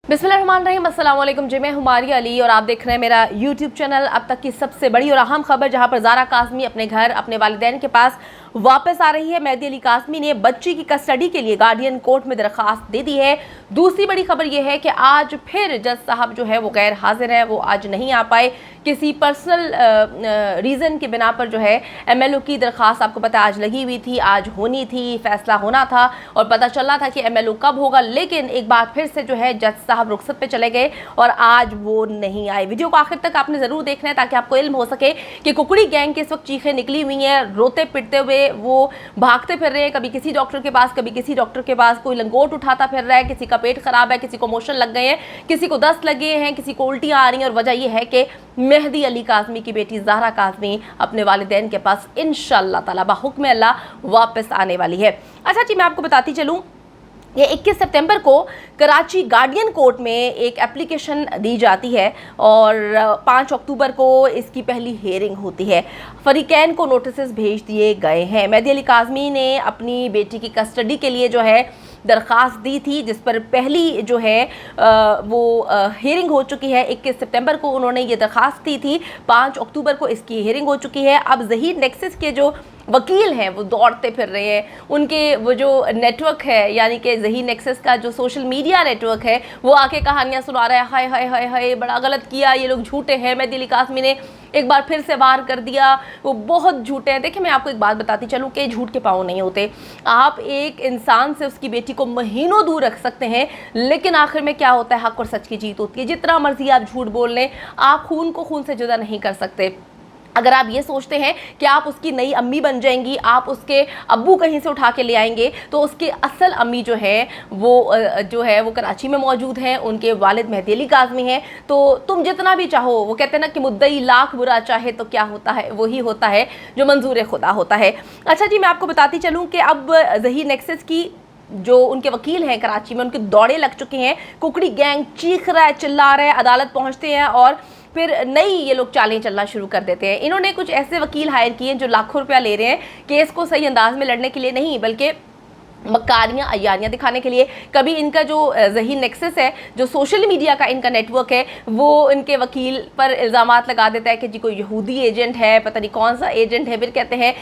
बिस्मिल्लाहिर्रहमानिर्रहीम, अस्सलाम वालेकुम जी। मैं हुमारी अली और आप देख रहे हैं मेरा यूट्यूब चैनल। अब तक की सबसे बड़ी और अहम खबर, जहां पर ज़ारा काज़मी अपने घर अपने वालिदैन के पास वापस आ रही है। मेहदी अली काज़मी ने बच्ची की कस्टडी के लिए गार्डियन कोर्ट में दरख्वास्त दे दी है। दूसरी बड़ी खबर यह है कि आज फिर जज साहब जो है वो गैर हाजिर है, वो आज नहीं आ पाए। किसी पर्सनल रीज़न के बिना पर जो है MLO की दरख्वास्त आपको पता आज लगी हुई थी, आज होनी थी, फैसला होना था और पता चलना था कि MLO कब होगा। लेकिन एक बार फिर से जो है जज साहब रुखसत पे चले गए और आज वो नहीं आए। वीडियो को आखिर तक आपने ज़रूर देखना है ताकि आपको इल्म हो सके कि कुकड़ी गैंग के इस वक्त चीखें निकली हुई हैं, रोते पिटते हुए वो भागते फिर रहे हैं, कभी किसी डॉक्टर के पास, कभी किसी डॉक्टर के पास। कोई लंगोट उठाता फिर रहा है, किसी का पेट खराब है, किसी को मोशन लग गए हैं, किसी को दस्त लगे हैं, किसी को उल्टियाँ आ रही हैं। और वजह यह है कि मेहदी अली काज़मी की बेटी ज़ारा काज़मी अपने वालिदैन के पास इंशाअल्लाह ताला बाहुक्म अल्लाह वापस आने वाली है। अच्छा जी, मैं आपको बताती चलूँ, ये 21 सितंबर को कराची गार्डियन कोर्ट में एक एप्लीकेशन दी जाती है और 5 अक्टूबर को इसकी पहली हेयरिंग होती है। फरीकैन को नोटिस भेज दिए गए हैं। मेहदी अली काज़मी ने अपनी बेटी की कस्टडी के लिए जो है दरख्वास्त दी थी, जिस पर पहली जो है वो हेयरिंग हो चुकी है। 21 सितंबर को उन्होंने ये दरख्वास्त दी थी, 5 अक्टूबर को इसकी हेयरिंग हो चुकी है। अब ज़हीर नेक्सस के जो वकील हैं वो दौड़ते फिर रहे हैं। उनके वो जो नेटवर्क है, यानी कि ज़हीर नेक्सस का जो सोशल मीडिया नेटवर्क है, वो आके कहानियाँ सुना रहा है, हाय हाय हाय हाय बड़ा गलत किया, ये लोग झूठे हैं, मेहदी अली काज़मी ने एक बार फिर से वार कर दिया, वो बहुत झूठे हैं। देखिए, मैं आपको एक बात बताती चलूँ कि झूठ के पाँव नहीं होते। आप एक इंसान से उसकी बेटी को महीनों दूर रख सकते हैं, लेकिन आखिर में क्या होता है, हक और सच की जीत होती है। जितना मर्जी आप झूठ बोल लें, आप खून को खून से जुदा नहीं कर सकते। अगर आप ये सोचते हैं कि आप उसकी नई अम्मी बन जाएंगी, आप उसके अब्बू कहीं से उठा के ले आएंगे, तो उसकी असल अम्मी जो है वो कराची में मौजूद हैं, उनके वालिद मेहदी अली काज़मी हैं। तो तुम जितना भी चाहो, वो कहते हैं ना कि मुद्दई लाख बुरा चाहे तो क्या होता है, वही होता है जो मंजूर खुदा होता है। अच्छा जी, मैं आपको बताती चलूँ कि अब ज़हीर नेक्सस की जो उनके वकील हैं कराची में, उनके दौड़े लग चुके हैं। कुकड़ी गैंग चीख रहा है, चिल्ला रहा है, अदालत पहुंचते हैं और फिर नई ये लोग चालें चलना शुरू कर देते हैं। इन्होंने कुछ ऐसे वकील हायर किए हैं जो लाखों रुपया ले रहे हैं केस को सही अंदाज में लड़ने के लिए नहीं, बल्कि मक्कारियाँ अय्यारियाँ दिखाने के लिए। कभी इनका जो ज़हीर नेक्सस है, जो सोशल मीडिया का इनका नेटवर्क है, वो इनके वकील पर इल्ज़ामात लगा देता है कि जी कोई यहूदी एजेंट है, पता नहीं कौन सा एजेंट है। फिर कहते हैं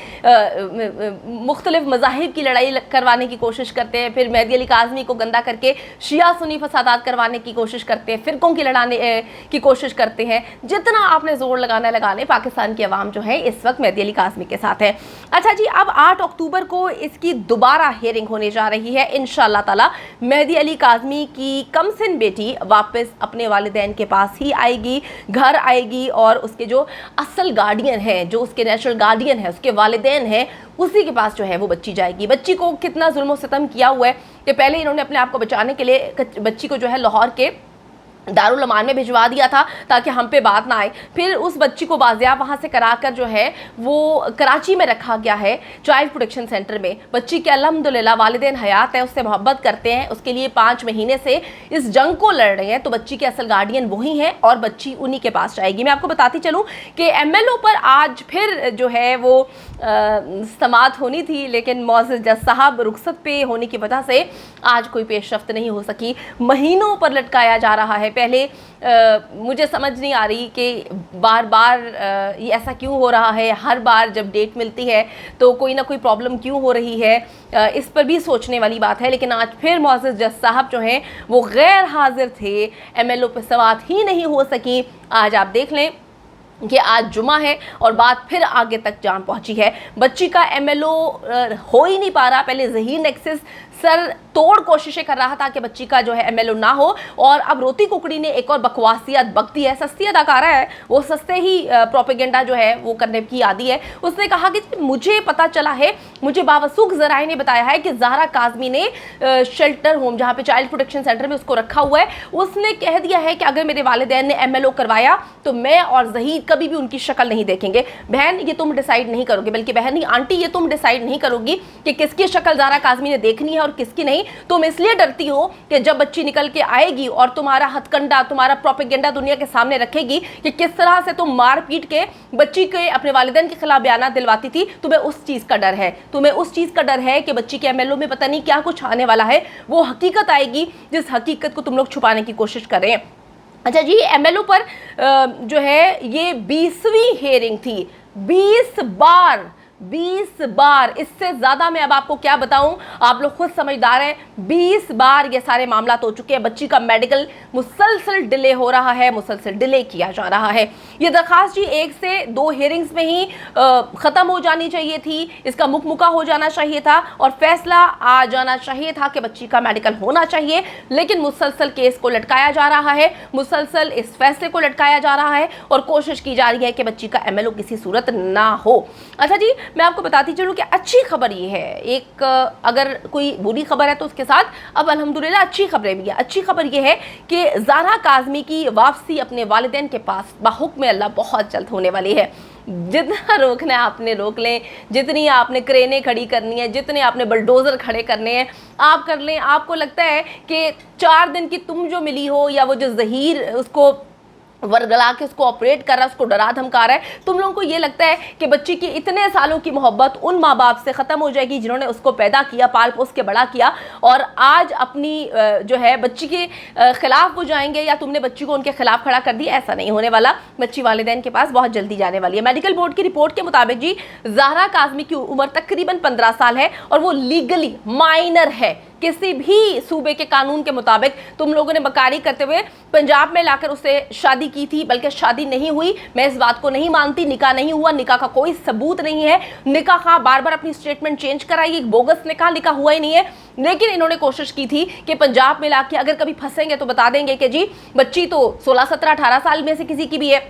मुख्तलिफ मज़ाहिब की लड़ाई करवाने की कोशिश करते हैं। फिर मेहदी अली काज़मी को गंदा करके शिया सुन्नी फसादात करवाने की कोशिश करते हैं, फ़िरक़ों की लड़ाने की कोशिश करते हैं। जितना आपने ज़ोर लगाना लगा लें, पाकिस्तान की आवाम जो है इस वक्त मेहदी अली काज़मी के साथ है। अच्छा जी, अब 8 अक्टूबर को इसकी दोबारा हेयरिंग होने जा रही है। इंशाअल्लाह ताला मेहदी अली काज़मी की कमसिन बेटी वापस अपने वालिदैन के पास ही आएगी, घर आएगी और उसके जो असल गार्डियन है, जो उसके नेचुरल गार्डियन है, उसके वालिदैन हैं, उसी के पास जो है वो बच्ची जाएगी। बच्ची को कितना जुल्म और सितम किया हुआ है कि पहले इन्होंने अपने आप को बचाने के लिए बच्ची को जो है लाहौर के दारुल अमान में भिजवा दिया था ताकि हम पे बात ना आए। फिर उस बच्ची को बाजियाब वहाँ से कराकर जो है वो कराची में रखा गया है चाइल्ड प्रोटेक्शन सेंटर में। बच्ची के अल्हम्दुलिल्लाह वालिदैन हयात है, उससे मोहब्बत करते हैं, उसके लिए 5 महीने से इस जंग को लड़ रहे हैं। तो बच्ची के असल गार्डियन वही हैं और बच्ची उन्हीं के पास जाएगी। मैं आपको बताती चलूँ कि MLO पर आज फिर जो है वो समाअत होनी थी, लेकिन मौजूद जज साहब रुखसत पे होने की वजह से आज कोई पेशरफ्त नहीं हो सकी। महीनों पर लटकाया जा रहा है। पहले मुझे समझ नहीं आ रही कि बार बार ये ऐसा क्यों हो रहा है, हर बार जब डेट मिलती है तो कोई ना कोई प्रॉब्लम क्यों हो रही है, इस पर भी सोचने वाली बात है। लेकिन आज फिर मौजूद जज साहब जो हैं वो गैर हाजिर थे, MLO पर समाअत ही नहीं हो सकी। आज आप देख लें कि आज जुमा है और बात फिर आगे तक जान पहुंची है। बच्ची का MLO हो ही नहीं पा रहा। पहले ज़हीर नेक्सस सर तोड़ कोशिशें कर रहा था कि बच्ची का जो है MLO ना हो, और अब रोती कुकड़ी ने एक और बकवासियत बकती है, सस्ती अदाकारा है वो, सस्ते ही प्रोपेगेंडा जो है वो करने की आदी है। उसने कहा कि मुझे पता चला है, मुझे बावसूख ज़राए ने बताया है कि ज़ारा काज़मी ने शेल्टर होम, जहाँ पे चाइल्ड प्रोटेक्शन सेंटर में उसको रखा हुआ है, उसने कह दिया है कि अगर मेरे वालिदैन ने MLO करवाया तो मैं और ज़हीर कभी भी उनकी शक्ल नहीं देखेंगे। बहन, ये तुम डिसाइड नहीं करोगे, बल्कि बहन नहीं आंटी, ये तुम डिसाइड नहीं करोगी कि किसकी शक्ल ज़ारा काज़मी ने देखनी है और किसकी नहीं। तुम इसलिए डरती हो कि जब बच्ची निकल के आएगी और तुम्हारा हथकंडा, तुम्हारा प्रोपेगेंडा दुनिया के सामने रखेगी कि किस तरह से तुम मार पीट के बच्ची के अपने वालिदैन के खिलाफ बयान दिलवाती थी, तुम्हें उस चीज का डर है। तुम्हें उस चीज का डर है कि बच्ची के एमएलओ में पता नहीं क्या कुछ आने वाला है, वो हकीकत आएगी जिस हकीकत को तुम लोग छुपाने की कोशिश कर रहे हैं। अच्छा जी, एमएलओ पर जो है ये 20वीं हेयरिंग थी। 20 बार, इससे ज्यादा मैं अब आपको क्या बताऊं, आप लोग खुद समझदार हैं। 20 बार ये सारे मामला हो चुके हैं। बच्ची का मेडिकल मुसलसल डिले हो रहा है, मुसलसल डिले किया जा रहा है। ये दरखास्त जी 1 से 2 हेयरिंग्स में ही खत्म हो जानी चाहिए थी, इसका मुकमुका हो जाना चाहिए था और फैसला आ जाना चाहिए था कि बच्ची का मेडिकल होना चाहिए। लेकिन मुसलसल केस को लटकाया जा रहा है, मुसलसल इस फैसले को लटकाया जा रहा है और कोशिश की जा रही है कि बच्ची का एमएलओ किसी सूरत ना हो। अच्छा जी, मैं आपको बताती चलूं कि अच्छी खबर ये है, एक अगर कोई बुरी खबर है तो उसके साथ अब अल्हम्दुलिल्लाह अच्छी खबरें भी है। अच्छी खबर ये है कि ज़हरा काज़मी की वापसी अपने वालिदैन के पास बाहुक्म अल्लाह बहुत जल्द होने वाली है। जितना रोकना है आपने रोक लें, जितनी आपने क्रेनें खड़ी करनी है, जितने आपने बलडोज़र खड़े करने हैं आप कर लें। आपको लगता है कि 4 दिन की तुम जो मिली हो, या वो जो ज़हीर उसको वर्गला के उसको ऑपरेट कर रहा है, उसको डरा धमका रहा है, तुम लोगों को ये लगता है कि बच्ची की इतने सालों की मोहब्बत उन माँ बाप से ख़त्म हो जाएगी जिन्होंने उसको पैदा किया, पाल पोस के बड़ा किया, और आज अपनी जो है बच्ची के ख़िलाफ़ वो जाएंगे या तुमने बच्ची को उनके खिलाफ खड़ा कर दिया। ऐसा नहीं होने वाला। बच्ची वालिदैन के पास बहुत जल्दी जाने वाली है। मेडिकल बोर्ड की रिपोर्ट के मुताबिक जी ज़हरा काज़मी की उम्र तकरीबन 15 साल है और वो लीगली माइनर है। किसी भी सूबे के कानून के मुताबिक तुम लोगों ने बकारी करते हुए पंजाब में लाकर उससे शादी की थी, बल्कि शादी नहीं हुई। मैं इस बात को नहीं मानती, निकाह नहीं हुआ, निकाह का कोई सबूत नहीं है। निकाह हाँ बार बार अपनी स्टेटमेंट चेंज कराई, बोगस निकाह हुआ ही नहीं है। लेकिन इन्होंने कोशिश की थी कि पंजाब में लाके अगर कभी फंसेंगे तो बता देंगे कि जी बच्ची तो 16, 17, 18 साल में से किसी की भी है।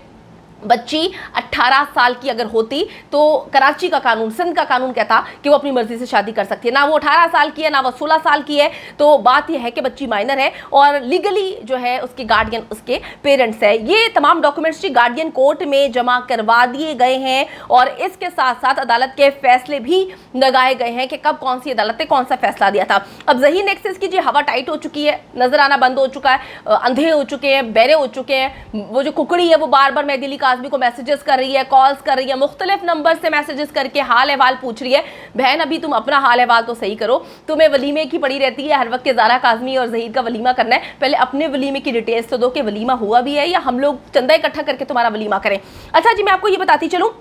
बच्ची 18 साल की अगर होती तो कराची का कानून, सिंध का कानून कहता कि वो अपनी मर्जी से शादी कर सकती है। ना वो 18 साल की है, ना वो 16 साल की है। तो बात यह है कि बच्ची माइनर है और लीगली जो है उसके गार्डियन उसके पेरेंट्स है। ये तमाम डॉक्यूमेंट्स जी गार्डियन कोर्ट में जमा करवा दिए गए हैं और इसके साथ साथ अदालत के फैसले भी लगाए गए हैं कि कब कौन सी अदालत ने कौन सा फैसला दिया था। अब ज़हीर नेक्सस की जी हवा टाइट हो चुकी है, नजर आना बंद हो चुका है, अंधे हो चुके हैं, बहरे हो चुके हैं। वो जो कुकड़ी है वो बार बार मेहदी अली काज़मी को मैसेजेस कर रही है, कॉल्स कर रही है, मुख्तलिफ नंबर से मैसेजेस करके हाल अहवाल पूछ रही है। बहन अभी तुम अपना हाल अहवाल तो सही करो, तुम्हें वलीमे की पड़ी रहती है हर वक्त के ज़हरा काज़मी और ज़हीर का वलीमा करना है। पहले अपने वलीमे की डिटेल्स तो दो कि वलीमा हुआ भी है या हम लोग चंदा इकट्ठा करके तुम्हारा वलीमा करें। अच्छा जी, मैं आपको ये बताती चलूँ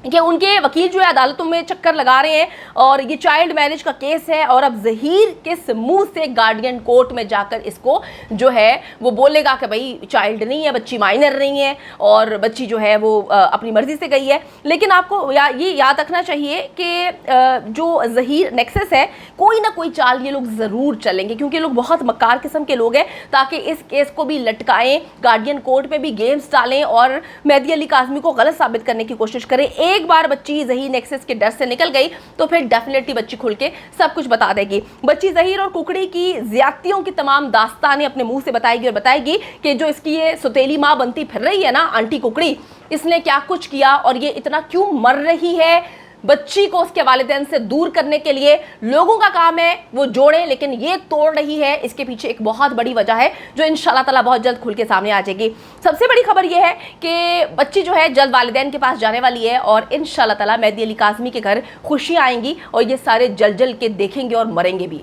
कि उनके वकील जो है अदालतों में चक्कर लगा रहे हैं और ये चाइल्ड मैरिज का केस है और अब ज़हीर किस मुंह से गार्डियन कोर्ट में जाकर इसको जो है वो बोलेगा कि भाई चाइल्ड नहीं है, बच्ची माइनर नहीं है और बच्ची जो है वो अपनी मर्जी से गई है। लेकिन आपको ये याद रखना चाहिए कि जो ज़हीर नेक्सस है कोई ना कोई चाल ये लोग ज़रूर चलेंगे, क्योंकि लोग बहुत मक्कार किस्म के लोग हैं, ताकि इस केस को भी लटकाएं, गार्डियन कोर्ट में भी गेम्स डालें और मेहदी अली काज़मी को गलत साबित करने की कोशिश करें। एक बार बच्ची ज़हीर नेक्सस के डर से निकल गई तो फिर डेफिनेटली बच्ची खुल के सब कुछ बता देगी। बच्ची ज़हीर और कुकड़ी की ज़्यादतियों की तमाम दास्तानें अपने मुंह से बताएगी और बताएगी कि जो इसकी ये सुतेली माँ बनती फिर रही है ना आंटी कुकड़ी, इसने क्या कुछ किया और ये इतना क्यों मर रही है। बच्ची को उसके वालिदैन से दूर करने के लिए लोगों का काम है वो जोड़ें, लेकिन ये तोड़ रही है। इसके पीछे एक बहुत बड़ी वजह है जो इंशाल्लाह ताला बहुत जल्द खुल के सामने आ जाएगी। सबसे बड़ी खबर ये है कि बच्ची जो है जल्द वालिदैन के पास जाने वाली है और इंशाल्लाह ताला मेहदी अली काज़मी के घर खुशियाँ आएंगी और ये सारे जल जल के देखेंगे और मरेंगे भी।